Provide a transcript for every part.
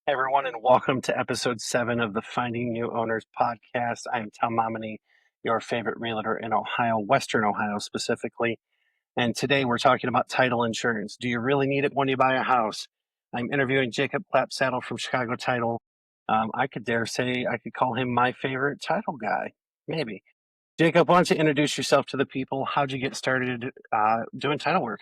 Hey everyone, and welcome to episode 7 of the Finding New Owners podcast. I am Tom Momenee, your favorite realtor in Ohio, Western Ohio specifically. And today we're talking about title insurance. Do you really need it when you buy a house? I'm interviewing Jacob Clapsaddle from Chicago Title. I could dare say I could call him my favorite title guy, maybe. Jacob, why don't you introduce yourself to the people? How'd you get started doing title work?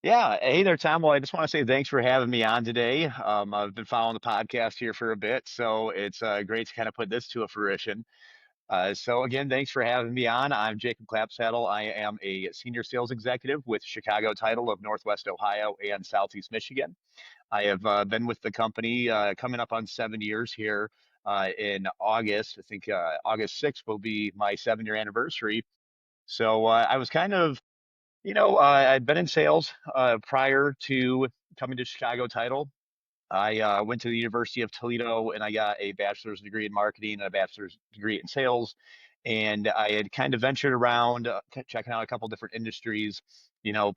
Yeah. Hey there, Tom. Well, I just want to say thanks for having me on today. I've been following the podcast here for a bit, so it's great to kind of put this to a fruition. So again, thanks for having me on. I'm Jacob Clapsaddle. I am a senior sales executive with Chicago Title of Northwest Ohio and Southeast Michigan. I have been with the company coming up on 7 years here in August. I think August 6th will be my 7 year anniversary. So I was kind of I'd been in sales prior to coming to Chicago Title. I went to the University of Toledo and I got a bachelor's degree in marketing and a bachelor's degree in sales. And I had kind of ventured around, checking out a couple different industries,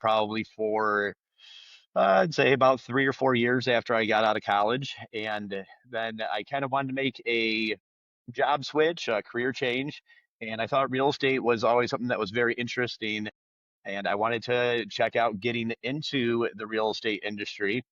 probably for I'd say about 3 or 4 years after I got out of college. And then I kind of wanted to make a job switch, a career change. And I thought real estate was always something that was very interesting and I wanted to check out getting into the real estate industry.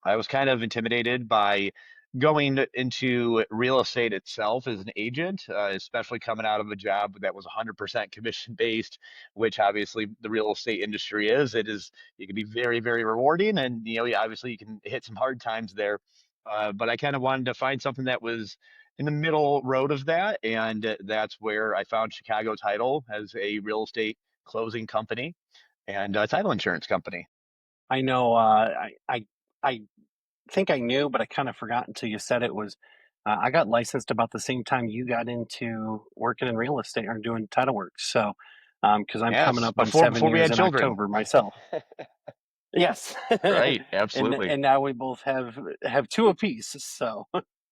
I was kind of intimidated by going into real estate itself as an agent, especially coming out of a job that was 100% commission based, which obviously the real estate industry is. It can be very, very rewarding, and obviously you can hit some hard times there. But I kind of wanted to find something that was in the middle road of that, and that's where I found Chicago Title as a real estate closing company and a title insurance company. I know I think I knew, but I kind of forgot until you said it was. I got licensed about the same time you got into working in real estate or doing title work. So, because I'm coming Yes, up on before we 7 years had in children. October myself. Yes, Right, and absolutely. now we both have two apiece. So,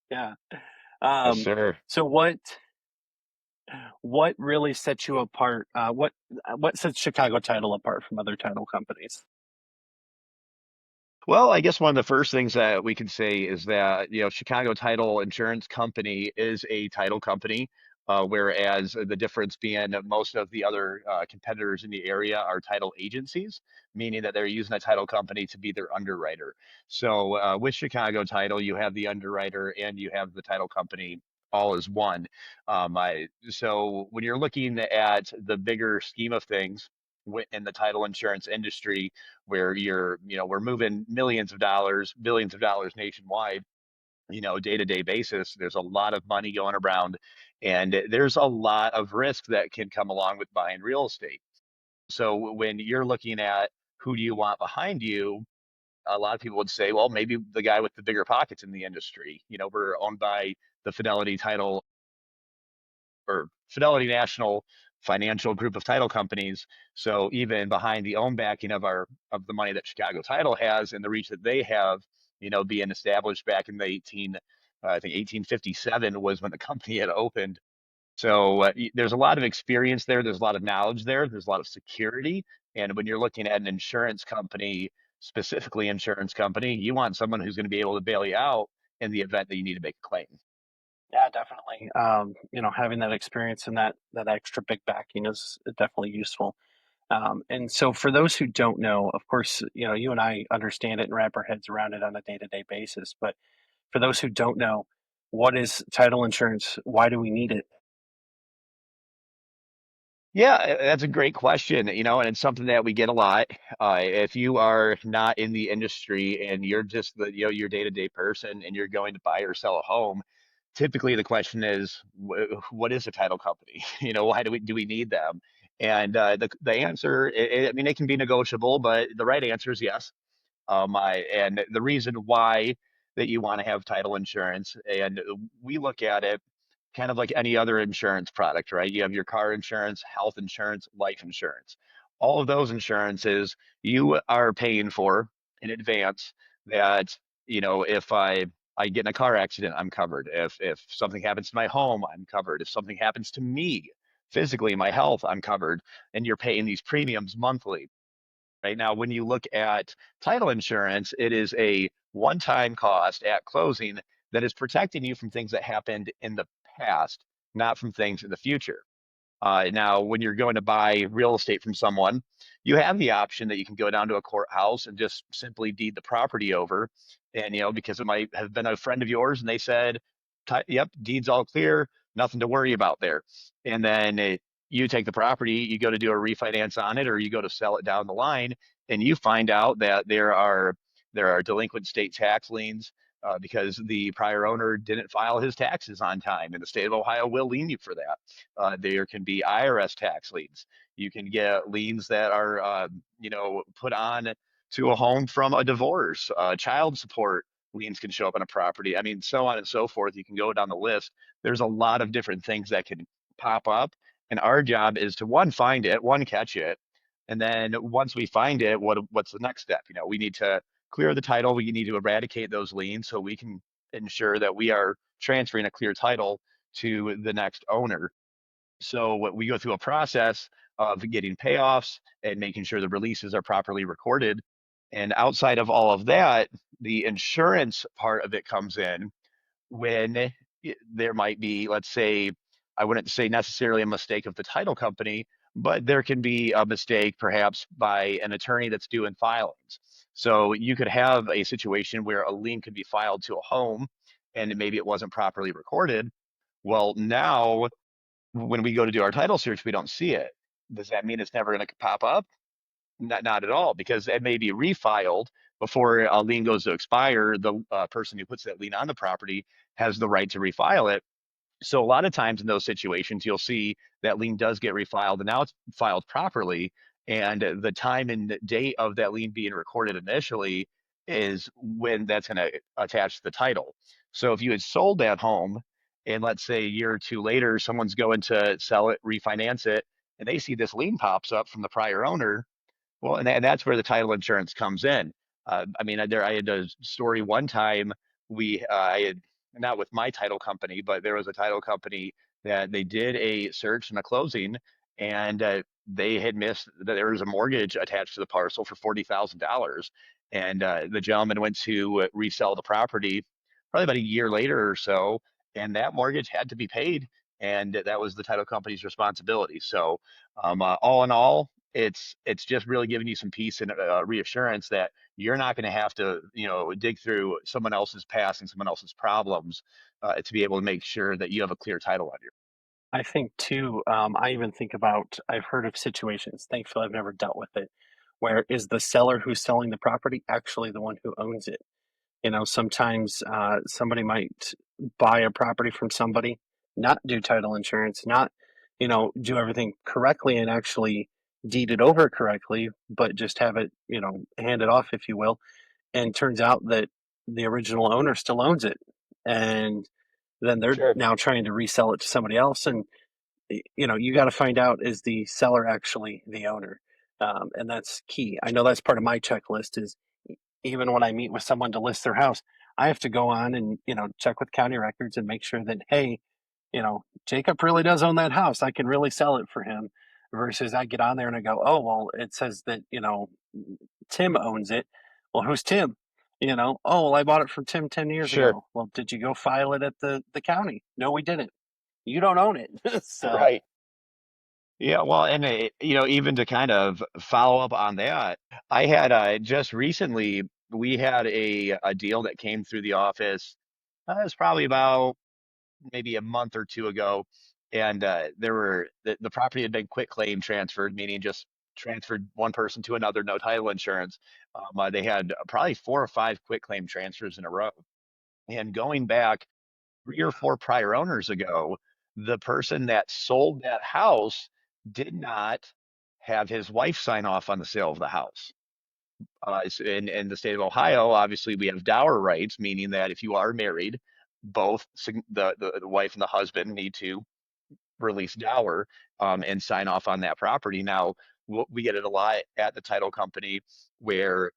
yeah. Yes, Um, sir. so what really sets you apart? What sets Chicago Title apart from other title companies? Well, I guess one of the first things that we can say is that, Chicago Title Insurance Company is a title company, whereas the difference being that most of the other competitors in the area are title agencies, meaning that they're using a title company to be their underwriter. So with Chicago Title, you have the underwriter and you have the title company all as one. So when you're looking at the bigger scheme of things in the title insurance industry, where we're moving millions of dollars, billions of dollars nationwide, day to day basis. There's a lot of money going around, and there's a lot of risk that can come along with buying real estate. So when you're looking at who do you want behind you, a lot of people would say, well, maybe the guy with the bigger pockets in the industry. We're owned by the Fidelity Title or Fidelity National Financial Group of title companies. So even behind the own backing of the money that Chicago Title has and the reach that they have, being established back in the I think 1857 was when the company had opened. So there's a lot of experience there. There's a lot of knowledge there. There's a lot of security. And when you're looking at an insurance company, specifically insurance company, you want someone who's going to be able to bail you out in the event that you need to make a claim. Yeah, definitely. Having that experience and that extra big backing is definitely useful. And so, for those who don't know, of course, you and I understand it and wrap our heads around it on a day-to-day basis. But for those who don't know, what is title insurance? Why do we need it? Yeah, that's a great question, and it's something that we get a lot. If you are not in the industry and you're just your day-to-day person and you're going to buy or sell a home, typically the question is, what is a title company? Why do we need them? And the answer, I mean, it can be negotiable, but the right answer is yes. And the reason why that you want to have title insurance, and we look at it kind of like any other insurance product, right? You have your car insurance, health insurance, life insurance. All of those insurances you are paying for in advance that, if I get in a car accident, I'm covered. If something happens to my home, I'm covered. If something happens to me, physically, my health, I'm covered. And you're paying these premiums monthly. Right now, when you look at title insurance, it is a one-time cost at closing that is protecting you from things that happened in the past, not from things in the future. Now, when you're going to buy real estate from someone, you have the option that you can go down to a courthouse and just simply deed the property over. And, because it might have been a friend of yours and they said, Yep, deed's all clear, nothing to worry about there." And then you take the property, you go to do a refinance on it, or you go to sell it down the line, and you find out that there are delinquent state tax liens because the prior owner didn't file his taxes on time, and the state of Ohio will lien you for that. There can be IRS tax liens. You can get liens that are, put on to a home from a divorce. Child support liens can show up on a property. I mean, so on and so forth. You can go down the list. There's a lot of different things that can pop up, and our job is to one, find it, one, catch it, and then once we find it, what's the next step? We need to clear the title. We need to eradicate those liens so we can ensure that we are transferring a clear title to the next owner. So what we go through a process of getting payoffs and making sure the releases are properly recorded. And outside of all of that, the insurance part of it comes in when there might be, let's say, I wouldn't say necessarily a mistake of the title company, but there can be a mistake perhaps by an attorney that's doing filings. So you could have a situation where a lien could be filed to a home and maybe it wasn't properly recorded. Well, now when we go to do our title search, we don't see it. Does that mean it's never going to pop up? Not at all, because it may be refiled before a lien goes to expire. The person who puts that lien on the property has the right to refile it. So a lot of times in those situations, you'll see that lien does get refiled, and now it's filed properly. And the time and date of that lien being recorded initially is when that's going to attach to the title. So if you had sold that home, and let's say a year or two later, someone's going to sell it, refinance it, and they see this lien pops up from the prior owner, well, and that's where the title insurance comes in. I mean, I had a story one time. I had, not with my title company, but there was a title company that they did a search and a closing, and they had missed that there was a mortgage attached to the parcel for $40,000, and the gentleman went to resell the property probably about a year later or so, and that mortgage had to be paid, and that was the title company's responsibility. So, all in all, it's just really giving you some peace and reassurance that you're not going to have to dig through someone else's past and someone else's problems to be able to make sure that you have a clear title on your. I think too, I even think about, I've heard of situations, thankfully I've never dealt with it, where is the seller who's selling the property actually the one who owns it? Sometimes somebody might buy a property from somebody, not do title insurance, not, do everything correctly and actually deed it over correctly, but just have it, hand it off, if you will. And turns out that the original owner still owns it. And then they're Sure. now trying to resell it to somebody else. And you got to find out, is the seller actually the owner, and that's key. I know that's part of my checklist is, even when I meet with someone to list their house, I have to go on and check with county records and make sure that, hey, Jacob really does own that house, I can really sell it for him, versus I get on there and I go, oh well, it says that Tim owns it. Well, who's Tim? Oh well, I bought it from Tim 10 years Sure. ago. Well, did you go file it at the county? No, we didn't. You don't own it. So Right. Yeah, well, and even to kind of follow up on that, I had just recently we had a deal that came through the office. It was probably about maybe a month or two ago, and the property had been quit claim transferred, meaning just transferred one person to another, no title insurance. They had probably 4 or 5 quit claim transfers in a row, and going back 3 or 4 prior owners ago, the person that sold that house did not have his wife sign off on the sale of the house. In the state of Ohio, obviously, we have dower rights, meaning that if you are married, both the wife and the husband need to release dower and sign off on that property. Now, we get it a lot at the title company where,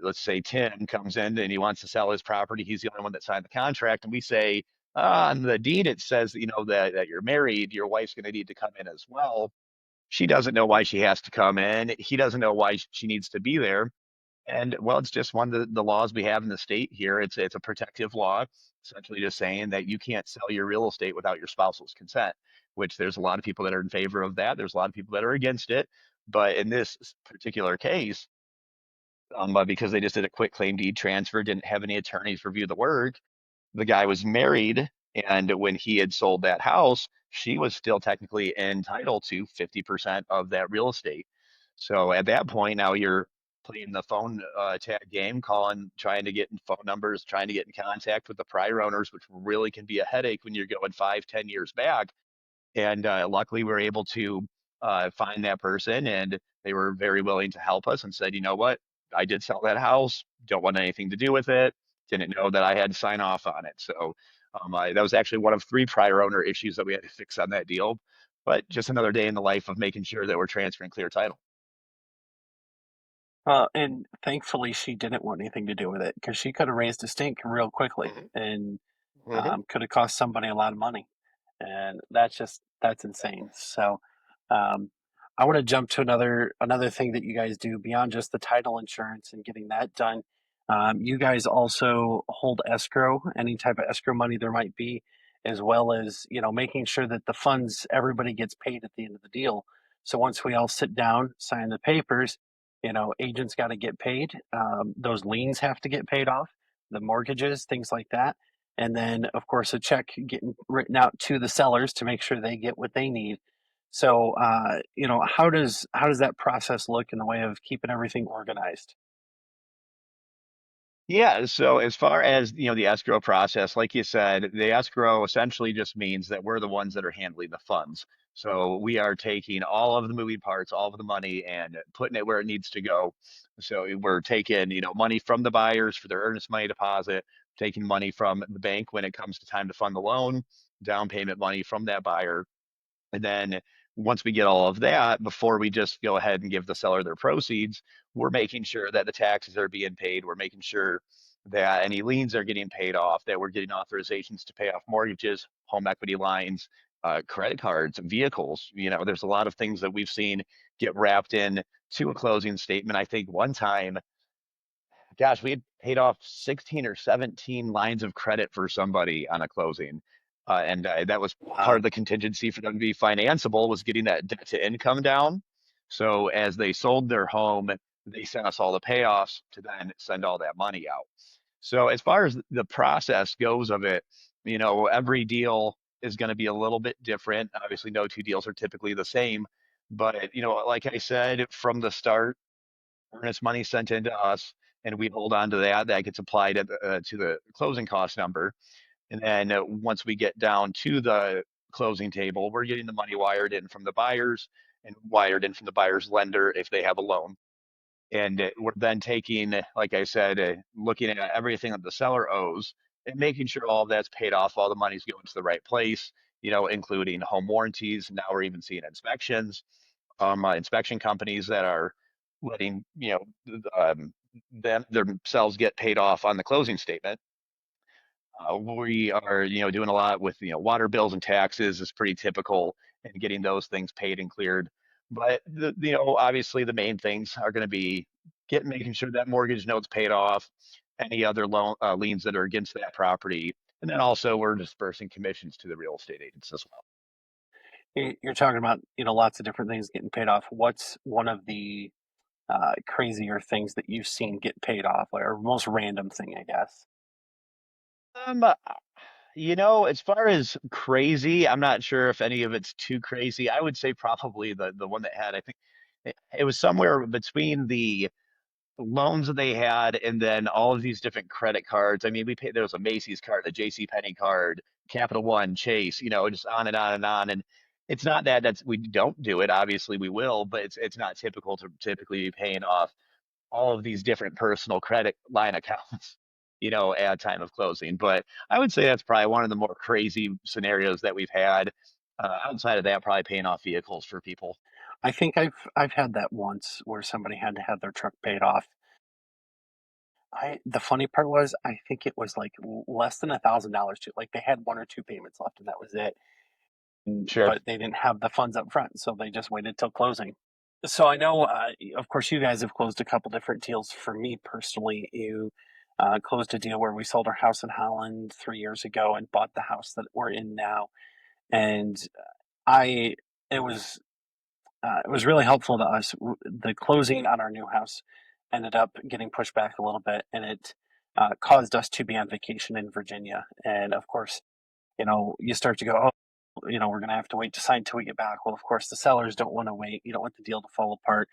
let's say Tim comes in and he wants to sell his property. He's the only one that signed the contract. And we say, on the deed, it says, that you're married, your wife's going to need to come in as well. She doesn't know why she has to come in. He doesn't know why she needs to be there. And well, it's just one of the laws we have in the state here. It's a protective law, essentially just saying that you can't sell your real estate without your spouse's consent, which there's a lot of people that are in favor of that. There's a lot of people that are against it. But in this particular case, because they just did a quick claim deed transfer, didn't have any attorneys review the work, the guy was married, and when he had sold that house, she was still technically entitled to 50% of that real estate. So at that point, now you're playing the phone tag game, calling, trying to get in phone numbers, trying to get in contact with the prior owners, which really can be a headache when you're going 5, 10 years back. And luckily, we were able to find that person, and they were very willing to help us and said, you know what, I did sell that house, don't want anything to do with it, didn't know that I had to sign off on it. So that was actually one of three prior owner issues that we had to fix on that deal. But just another day in the life of making sure that we're transferring clear title. And thankfully, she didn't want anything to do with it because she could have raised a stink real quickly Hmm. and Hmm. could have cost somebody a lot of money. And that's insane. So um, I want to jump to another thing that you guys do beyond just the title insurance and getting that done. You guys also hold escrow, any type of escrow money there might be, as well as making sure that the funds everybody gets paid at the end of the deal. So once we all sit down, sign the papers, agents got to get paid. Those liens have to get paid off, the mortgages, things like that. And then, of course, a check getting written out to the sellers to make sure they get what they need. So, how does that process look in the way of keeping everything organized? Yeah, so as far as the escrow process, like you said, the escrow essentially just means that we're the ones that are handling the funds. So we are taking all of the moving parts, all of the money, and putting it where it needs to go. So we're taking, money from the buyers for their earnest money deposit, taking money from the bank when it comes to time to fund the loan, down payment money from that buyer, and then once we get all of that, before we just go ahead and give the seller their proceeds, we're making sure that the taxes are being paid. We're making sure that any liens are getting paid off, that we're getting authorizations to pay off mortgages, home equity lines, credit cards, vehicles. There's a lot of things that we've seen get wrapped in to a closing statement. I think one time, gosh, we had paid off 16 or 17 lines of credit for somebody on a closing. And that was part Wow. of the contingency for them to be financeable was getting that debt to income down. So as they sold their home, they sent us all the payoffs to then send all that money out. So as far as the process goes of it, every deal is going to be a little bit different. Obviously, no two deals are typically the same. But, like I said, from the start, earnest money sent into us, and we hold on to that. That gets applied to the closing cost number. And then once we get down to the closing table, we're getting the money wired in from the buyers and wired in from the buyer's lender if they have a loan. And we're then taking, like I said, looking at everything that the seller owes and making sure all of that's paid off, all the money's going to the right place, including home warranties. Now we're even seeing inspections, inspection companies that are letting, them themselves get paid off on the closing statement. We are, doing a lot with, water bills and taxes is pretty typical and getting those things paid and cleared. But obviously the main things are going to be making sure that mortgage note's paid off, any other loan liens that are against that property, and then also we're dispersing commissions to the real estate agents as well. You're talking about lots of different things getting paid off. What's one of the crazier things that you've seen get paid off, or most random thing, I guess? Um, as far as crazy, I'm not sure if any of it's too crazy. I would say probably the one that had, I think it was somewhere between the loans that they had and then all of these different credit cards. I mean, we paid, there was a Macy's card, a J.C. Penney card, Capital One, Chase, just on and on and on. And it's not that we don't do it. Obviously we will, but it's not typical to typically be paying off all of these different personal credit line accounts, at time of closing. But I would say that's probably one of the more crazy scenarios that we've had. Outside of that, probably paying off vehicles for people. I think I've had that once where somebody had to have their truck paid off. The funny part was I think it was like less than $1,000 too. Like they had one or two payments left and that was it. Sure. But they didn't have the funds up front, so they just waited till closing. So I know, of course, you guys have closed a couple different deals. For me personally, you closed a deal where we sold our house in Holland 3 years ago and bought the house that we're in now. And I, it was it was really helpful to us. The closing on our new house ended up getting pushed back a little bit, and it caused us to be on vacation in Virginia. And of course, you start to go, oh, we're going to have to wait to sign till we get back. Well, of course, the sellers don't want to wait. You don't want the deal to fall apart.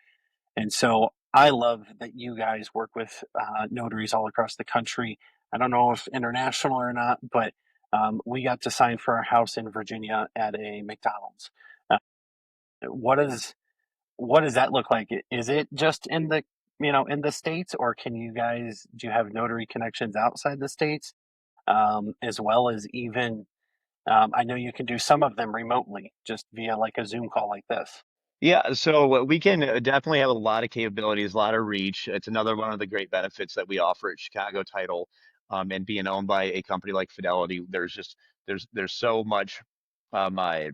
And so I love that you guys work with notaries all across the country. I don't know if international or not, but we got to sign for our house in Virginia at a McDonald's. Uh, what is what does that look like? Is it just in the states, or do you have notary connections outside the states, as well as even I know you can do some of them remotely, just via like a Zoom call like this. Yeah, so we can definitely have a lot of capabilities, a lot of reach. It's another one of the great benefits that we offer at Chicago Title, and being owned by a company like Fidelity. There's um, uh,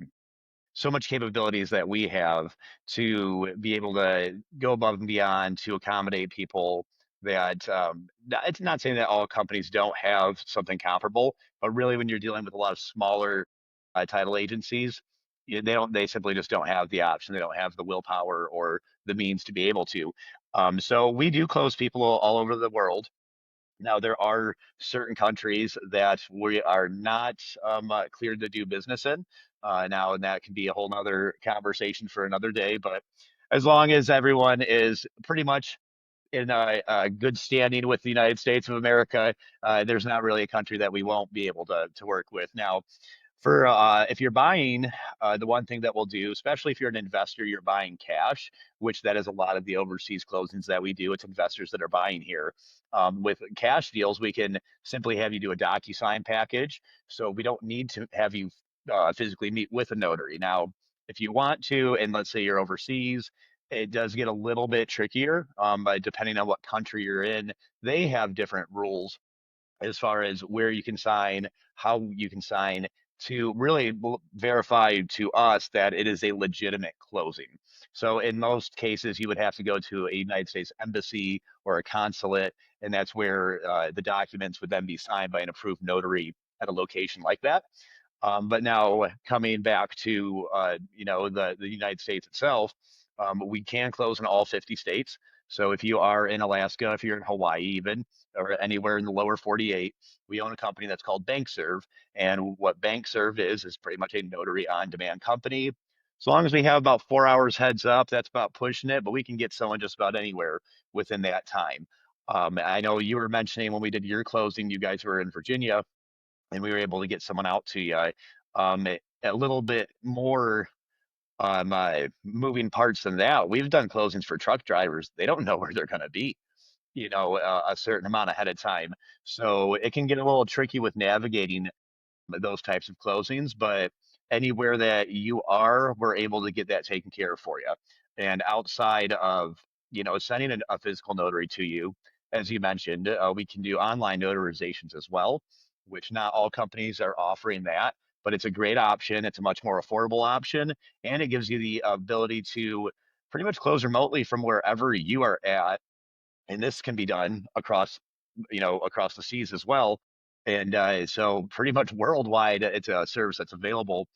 so much capabilities that we have to be able to go above and beyond to accommodate people that it's not saying that all companies don't have something comparable, but really when you're dealing with a lot of smaller title agencies, they simply just don't have the option. They don't have the willpower or the means to be able to. So we do close people all over the world. Now, there are certain countries that we are not cleared to do business in. Now, and that can be a whole nother conversation for another day. But as long as everyone is pretty much in a good standing with the United States of America, there's not really a country that we won't be able to work with. Now, for if you're buying, the one thing that we'll do, especially if you're an investor, you're buying cash, which that is a lot of the overseas closings that we do. It's investors that are buying here. With cash deals, we can simply have you do a DocuSign package, so we don't need to have you physically meet with a notary. Now, if you want to, and let's say you're overseas, it does get a little bit trickier, depending on what country you're in. They have different rules as far as where you can sign, how you can sign, to really verify to us that it is a legitimate closing. So in most cases, you would have to go to a United States embassy or a consulate, and that's where the documents would then be signed by an approved notary at a location like that. But now coming back to the United States itself, we can close in all 50 states. So if you are in Alaska, if you're in Hawaii, even or anywhere in the lower 48, we own a company that's called BankServe. And what BankServe is pretty much a notary on-demand company. As long as we have about 4 hours heads up, that's about pushing it, but we can get someone just about anywhere within that time. I know you were mentioning when we did your closing, you guys were in Virginia and we were able to get someone out to you. A little bit more moving parts than that. We've done closings for truck drivers. They don't know where they're going to be, a certain amount ahead of time. So it can get a little tricky with navigating those types of closings, but anywhere that you are, we're able to get that taken care of for you. And outside of, sending a physical notary to you, as you mentioned, we can do online notarizations as well, which not all companies are offering that, but it's a great option. It's a much more affordable option, and it gives you the ability to pretty much close remotely from wherever you are at, and this can be done across the seas as well. And so pretty much worldwide, it's a service that's available.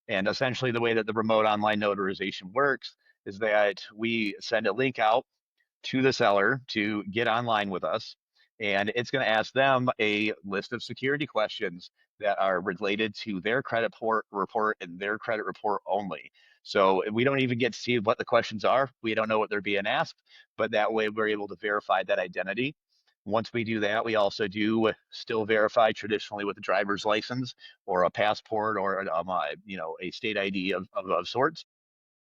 And essentially, the way that the remote online notarization works is that we send a link out to the seller to get online with us. And it's going to ask them a list of security questions that are related to their report and their credit report only. So we don't even get to see what the questions are. We don't know what they're being asked, but that way we're able to verify that identity. Once we do that, we also do still verify traditionally with a driver's license or a passport or a state ID of sorts.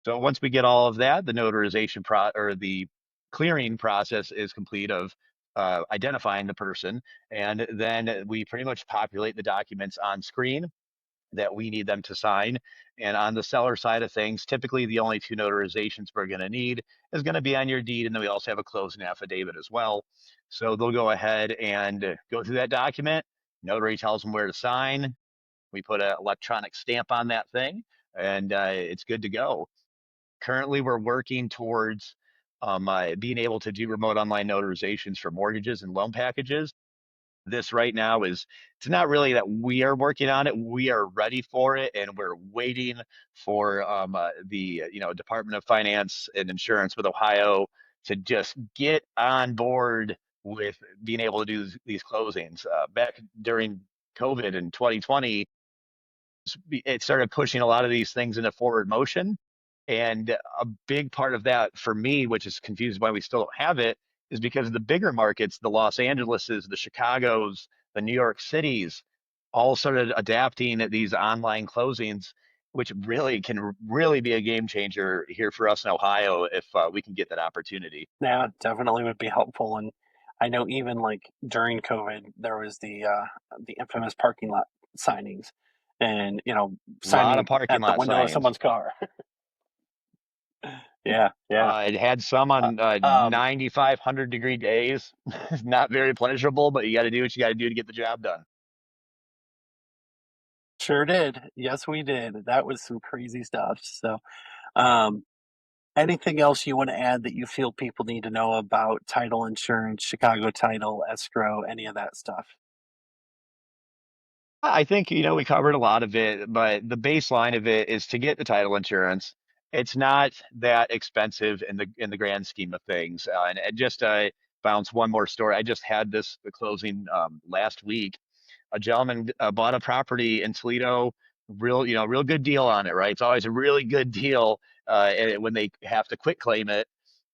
So once we get all of that, the notarization or the clearing process is complete of identifying the person, and then we pretty much populate the documents on screen that we need them to sign. And on the seller side of things, typically the only two notarizations we're going to need is going to be on your deed, and then we also have a closing affidavit as well. So they'll go ahead and go through that document. Notary tells them where to sign. We put an electronic stamp on that thing, and it's good to go. Currently, we're working towards being able to do remote online notarizations for mortgages and loan packages. This right now is, it's not really that we are working on it. We are ready for it, and we're waiting for the Department of Finance and Insurance with Ohio to just get on board with being able to do these closings. Back during COVID in 2020, it started pushing a lot of these things into forward motion. And a big part of that for me, which is confused why we still don't have it, is because the bigger markets, the Los Angeleses, the Chicagos, the New York Cities, all started adapting at these online closings, which really can really be a game changer here for us in Ohio if we can get that opportunity. Yeah, definitely would be helpful. And I know even like during COVID, there was the infamous parking lot signings, and A lot of signing parking at the lot window of signings. someone's car. Yeah, yeah. It had some Uh, on um, 9,500-degree days. Not very pleasurable, but you got to do what you got to do to get the job done. sure did. Yes, we did. That was some crazy stuff. So, um, anything else you want to add that you feel people need to know about title insurance, Chicago title, escrow, any of that stuff? I think, we covered a lot of it, but the baseline of it is to get the title insurance. It's not that expensive in the grand scheme of things. And just bounce one more story. I just had this closing last week. A gentleman bought a property in Toledo, real good deal on it, right? It's always a really good deal when they have to quit claim it.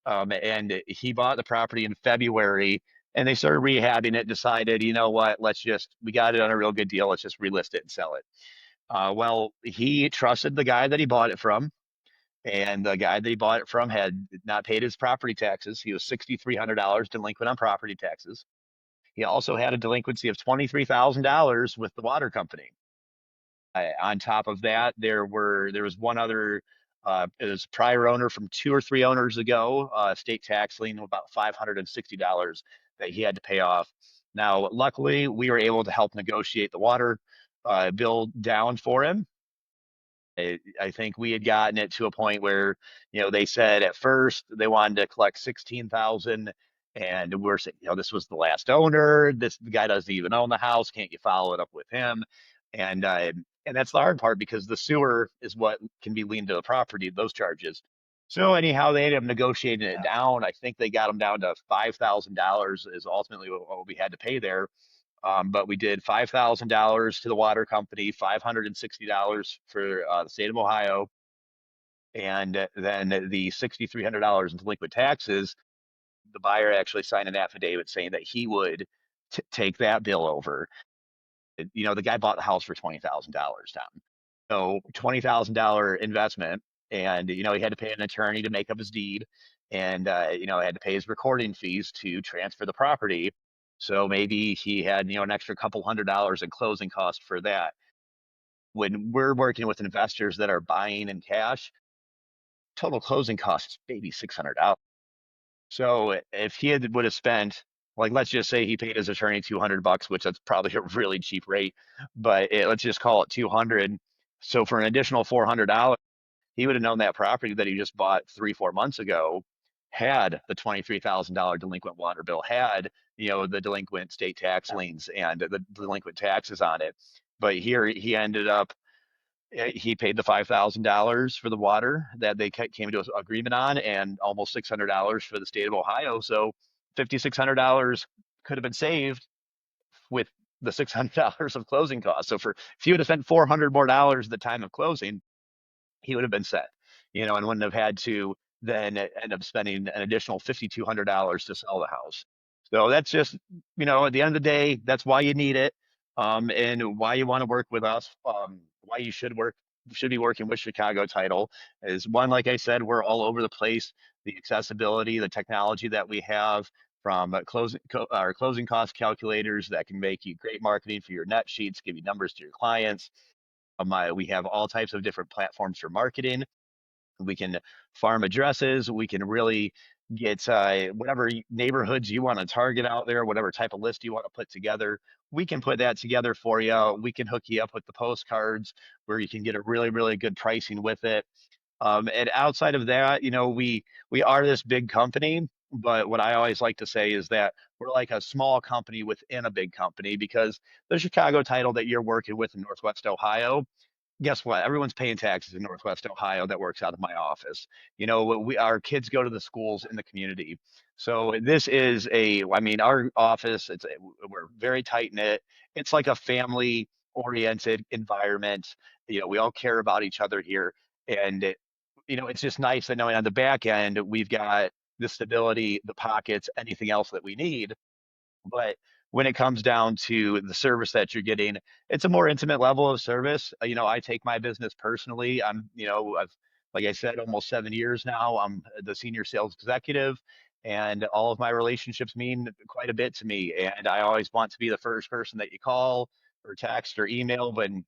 And he bought the property in February, and they started rehabbing it. Decided, you know what? We got it on a real good deal. Let's just relist it and sell it. Well, he trusted the guy that he bought it from, and the guy that he bought it from had not paid his property taxes. He was $6,300 delinquent on property taxes. He also had a delinquency of $23,000 with the water company. On top of that, there was one other. It was a prior owner from 2 or 3 owners ago, state tax lien of about $560 that he had to pay off. Now, luckily, we were able to help negotiate the water bill down for him. I think we had gotten it to a point where, they said at first they wanted to collect 16,000, and we're saying, this was the last owner. The guy doesn't even own the house. Can't you follow it up with him? And uh, and that's the hard part because the sewer is what can be leaned to the property, those charges. So anyhow, they ended up negotiating it Yeah. down. I think they got them down to $5,000 is ultimately what we had to pay there. But we did $5,000 to the water company, $560 for the state of Ohio, and then the $6,300 in delinquent taxes. The buyer actually signed an affidavit saying that he would take that bill over. The guy bought the house for $20,000 down. So $20,000 investment, and he had to pay an attorney to make up his deed, and had to pay his recording fees to transfer the property. So maybe he had an extra couple $100 in closing costs for that. When we're working with investors that are buying in cash, total closing costs maybe $600. So if would have spent, like, let's just say he paid his attorney $200, which that's probably a really cheap rate, but let's just call it 200. So for an additional $400, he would have known that property that he just bought 3, 4 months ago had the $23,000 delinquent water bill, had the delinquent state tax Yeah. liens and the delinquent taxes on it. But here he ended up, he paid the $5,000 for the water that they came to an agreement on, and almost $600 for the state of Ohio. So $5,600 could have been saved with the $600 of closing costs. So if you would have spent $400 more at the time of closing, he would have been set, and wouldn't have had to then end up spending an additional $5,200 to sell the house. So that's just, at the end of the day, that's why you need it, and why you want to work with us, why you should be working with Chicago Title is one, like I said, we're all over the place. The accessibility, the technology that we have from our closing cost calculators that can make you great marketing for your net sheets, give you numbers to your clients. We have all types of different platforms for marketing. We can farm addresses. We can really get whatever neighborhoods you want to target out there, whatever type of list you want to put together. We can put that together for you. We can hook you up with the postcards where you can get a really, really good pricing with it. And outside of that, we are this big company, but what I always like to say is that we're like a small company within a big company because the Chicago title that you're working with in Northwest Ohio, guess what? Everyone's paying taxes in Northwest Ohio that works out of my office. Our kids go to the schools in the community. So this is I mean, our office, we're very tight knit. It's like a family oriented environment. We all care about each other here. And it's just nice that knowing on the back end, we've got the stability, the pockets, anything else that we need. But when it comes down to the service that you're getting, it's a more intimate level of service. I take my business personally. Like I said, almost 7 years now. I'm the senior sales executive, and all of my relationships mean quite a bit to me. And I always want to be the first person that you call or text or email when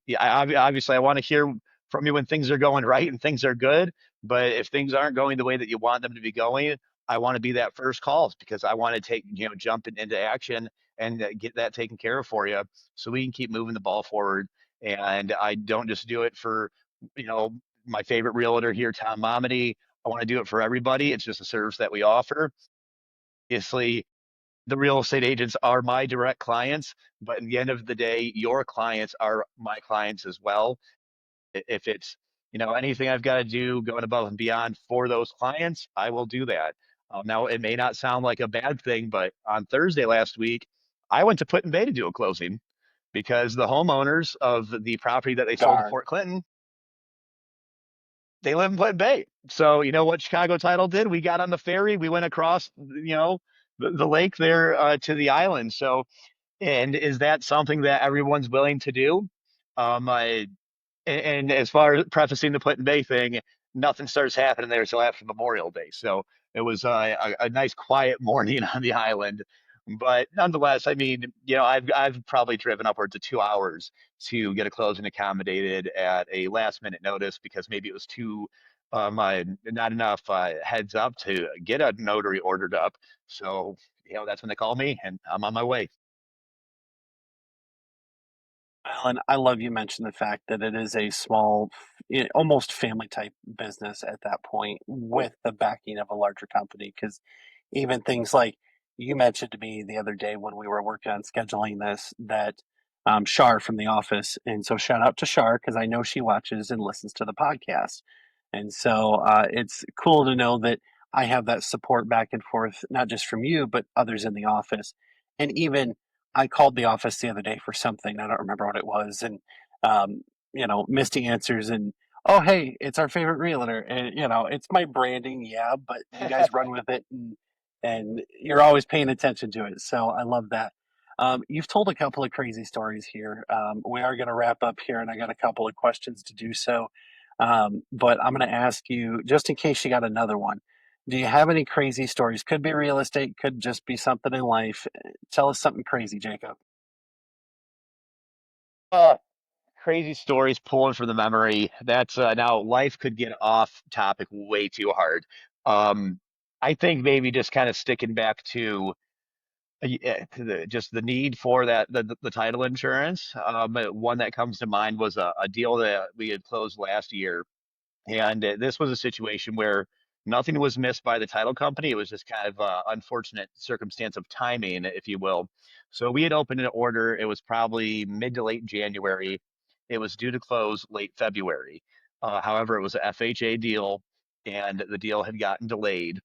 yeah, obviously, I want to hear from you when things are going right and things are good. But if things aren't going the way that you want them to be going, I want to be that first call because I want to jump into action and get that taken care of for you so we can keep moving the ball forward. And I don't just do it for, you know, my favorite realtor here, Tom Momenee. I want to do it for everybody. It's just a service that we offer. Obviously, the real estate agents are my direct clients, but at the end of the day, your clients are my clients as well. If it's anything I've got to do going above and beyond for those clients, I will do that. Now it may not sound like a bad thing, but on Thursday last week, I went to Put in Bay to do a closing because the homeowners of the property that they sold to Darn. Fort Clinton, they live in Put in Bay. So you know what Chicago Title did? We got on the ferry, we went across the lake there to the island. So and is that something that everyone's willing to do? I and as far as prefacing the Put in Bay thing, nothing starts happening there until after Memorial Day. So it was a nice quiet morning on the island. But nonetheless, I mean, I've probably driven upwards of 2 hours to get a closing accommodated at a last minute notice because maybe it was too not enough heads up to get a notary ordered up. So that's when they call me, and I'm on my way. Well, and I love you mentioned the fact that it is a small, almost family type business at that point with the backing of a larger company. Because even things like you mentioned to me the other day when we were working on scheduling this, that Shar from The Office, and so shout out to Shar because I know she watches and listens to the podcast. And so it's cool to know that I have that support back and forth, not just from you, but others in the office. And even I called the office the other day for something. I don't remember what it was. And, Misty answers and, oh, hey, it's our favorite realtor. And, it's my branding. Yeah. But you guys run with it and you're always paying attention to it. So I love that. You've told a couple of crazy stories here. We are going to wrap up here and I got a couple of questions to do so. But I'm going to ask you, just in case you got another one, do you have any crazy stories? Could be real estate, could just be something in life. Tell us something crazy, Jacob. Uh, Crazy stories pulling from the memory. That's now life could get off topic way too hard. Um, I think maybe just kind of sticking back to just the need for the title insurance. One that comes to mind was a deal that we had closed last year, and this was a situation where nothing was missed by the title company. It was just kind of unfortunate circumstance of timing, if you will. So we had opened an order. It was probably mid to late January. It was due to close late February. However, it was a FHA deal, and the deal had gotten delayed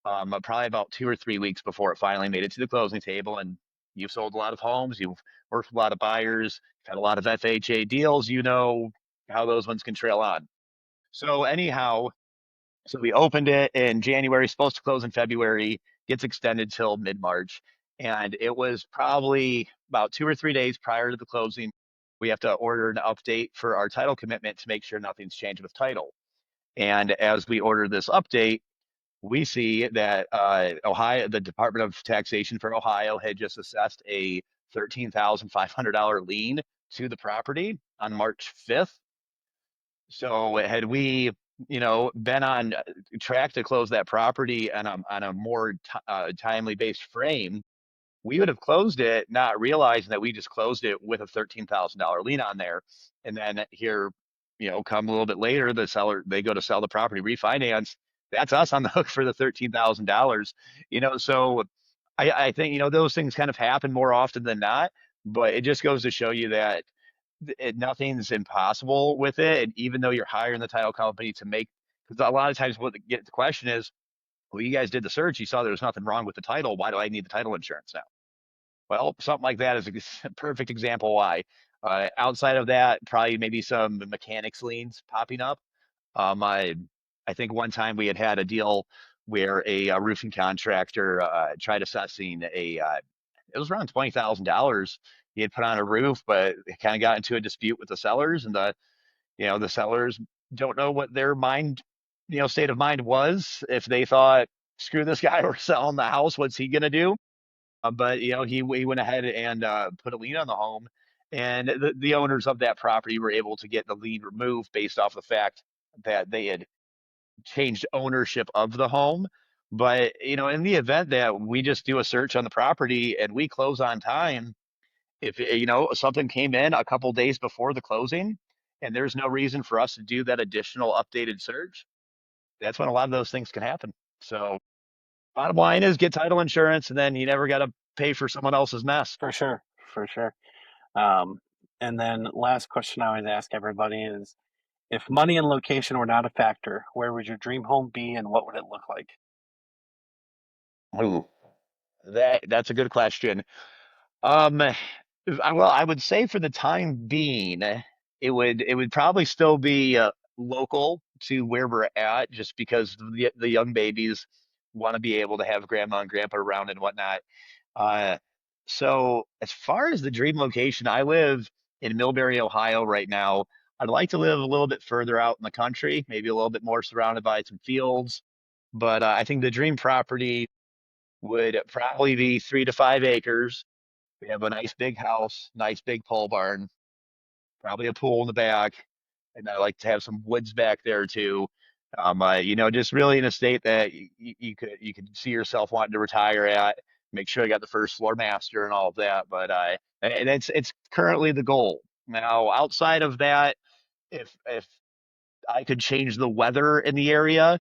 probably about 2 or 3 weeks before it finally made it to the closing table. And you've sold a lot of homes, you've worked with a lot of buyers, had a lot of FHA deals. You know how those ones can trail on. So anyhow, so we opened it in January, supposed to close in February, gets extended till mid-March. And it was probably about 2 or 3 days prior to the closing. We have to order an update for our title commitment to make sure nothing's changed with title. And as we order this update, we see that the Department of Taxation for Ohio had just assessed a $13,500 lien to the property on March 5th. So had we, been on track to close that property on a more timely based frame, we would have closed it, not realizing that we just closed it with a $13,000 lien on there. And then here come a little bit later, the seller, they go to sell the property, refinance, that's us on the hook for the $13,000. So I think, those things kind of happen more often than not, but it just goes to show you that nothing's impossible with it. And even though you're hiring the title company to make, because a lot of times the question is, well, you guys did the search, you saw there was nothing wrong with the title. Why do I need the title insurance now? Well, something like that is a perfect example why. Outside of that, probably maybe some mechanics liens popping up. I think one time we had a deal where a roofing contractor tried assessing it was around $20,000 he had put on a roof, but it kind of got into a dispute with the sellers, and the sellers don't know what their state of mind was. If they thought, screw this guy, we're selling the house, what's he gonna do? But he went ahead and put a lien on the home, and the owners of that property were able to get the lien removed based off the fact that they had changed ownership of the home. But in the event that we just do a search on the property and we close on time, if something came in a couple days before the closing, and there's no reason for us to do that additional updated search, that's when a lot of those things can happen. So bottom line is get title insurance, and then you never got to pay for someone else's mess. For sure, for sure. Um, and then last question I always ask everybody is, if money and location were not a factor, where would your dream home be and what would it look like? Ooh, that's a good question. Well, I would say for the time being, it would probably still be local to where we're at, just because the young babies want to be able to have grandma and grandpa around and whatnot. Uh, so as far as the dream location, I live in Millbury, Ohio right now. I'd like to live a little bit further out in the country, maybe a little bit more surrounded by some fields. But I think the dream property would probably be 3 to 5 acres. We have a nice big house, nice big pole barn, probably a pool in the back, and I like to have some woods back there too. Just really in a state that you could see yourself wanting to retire at. Make sure you got the first floor master and all of that. But and it's currently the goal. Now, outside of that, if I could change the weather in the area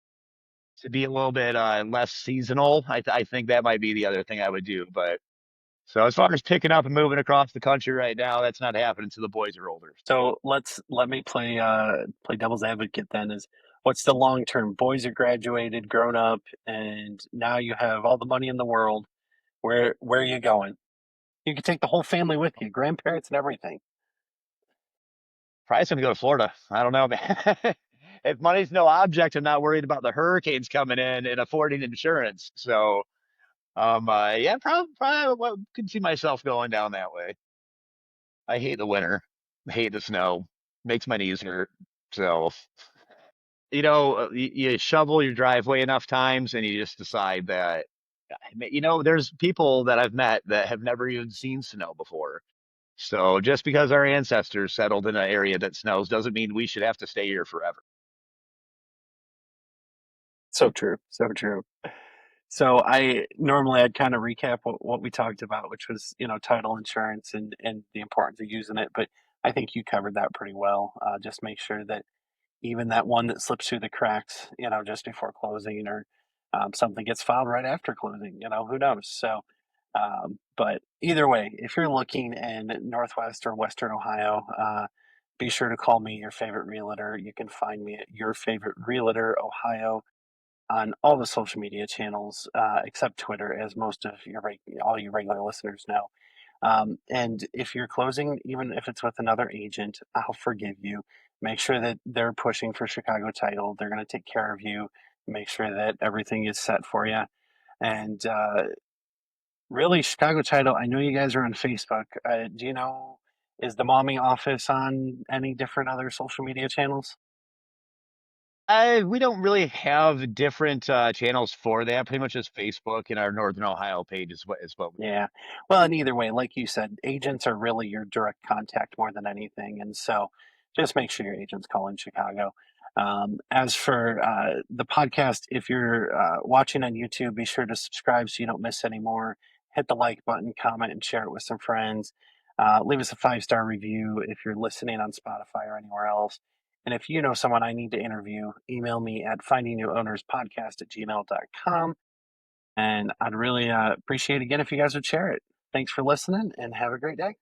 to be a little bit less seasonal, I think that might be the other thing I would do. But so as far as picking up and moving across the country right now, that's not happening until the boys are older. So let me play devil's advocate then. Is what's the long term? Boys are graduated, grown up, and now you have all the money in the world. Where are you going? You can take the whole family with you, grandparents and everything. Probably gonna go to Florida. I don't know, man. If money's no object, I'm not worried about the hurricanes coming in and affording insurance. So, yeah, probably could see myself going down that way. I hate the winter, I hate the snow, makes my knees hurt. So, you shovel your driveway enough times, and you just decide that, there's people that I've met that have never even seen snow before. So just because our ancestors settled in an area that snows doesn't mean we should have to stay here forever. So true, so true. So I'd kind of recap what we talked about, which was title insurance and the importance of using it. But I think you covered that pretty well. Just make sure that even that one that slips through the cracks, just before closing, or something gets filed right after closing, who knows? So, but either way, if you're looking in Northwest or Western Ohio, be sure to call me your favorite realtor. You can find me at your favorite realtor Ohio on all the social media channels except Twitter, as most of all you regular listeners know. And if you're closing, even if it's with another agent, I'll forgive you. Make sure that they're pushing for Chicago title. They're going to take care of you. Make sure that everything is set for you. And really, Chicago title. I know you guys are on Facebook. Do you know? Is the mommy office on any different other social media channels? We don't really have different channels for that. Pretty much just Facebook and our Northern Ohio page is what we use. Yeah. Well, and either way, like you said, agents are really your direct contact more than anything. And so just make sure your agent's calling Chicago. As for the podcast, if you're watching on YouTube, be sure to subscribe so you don't miss any more. Hit the like button, comment, and share it with some friends. Leave us a 5-star review if you're listening on Spotify or anywhere else. And if you know someone I need to interview, email me at findingnewownerspodcast@gmail.com. And I'd really appreciate again if you guys would share it. Thanks for listening and have a great day.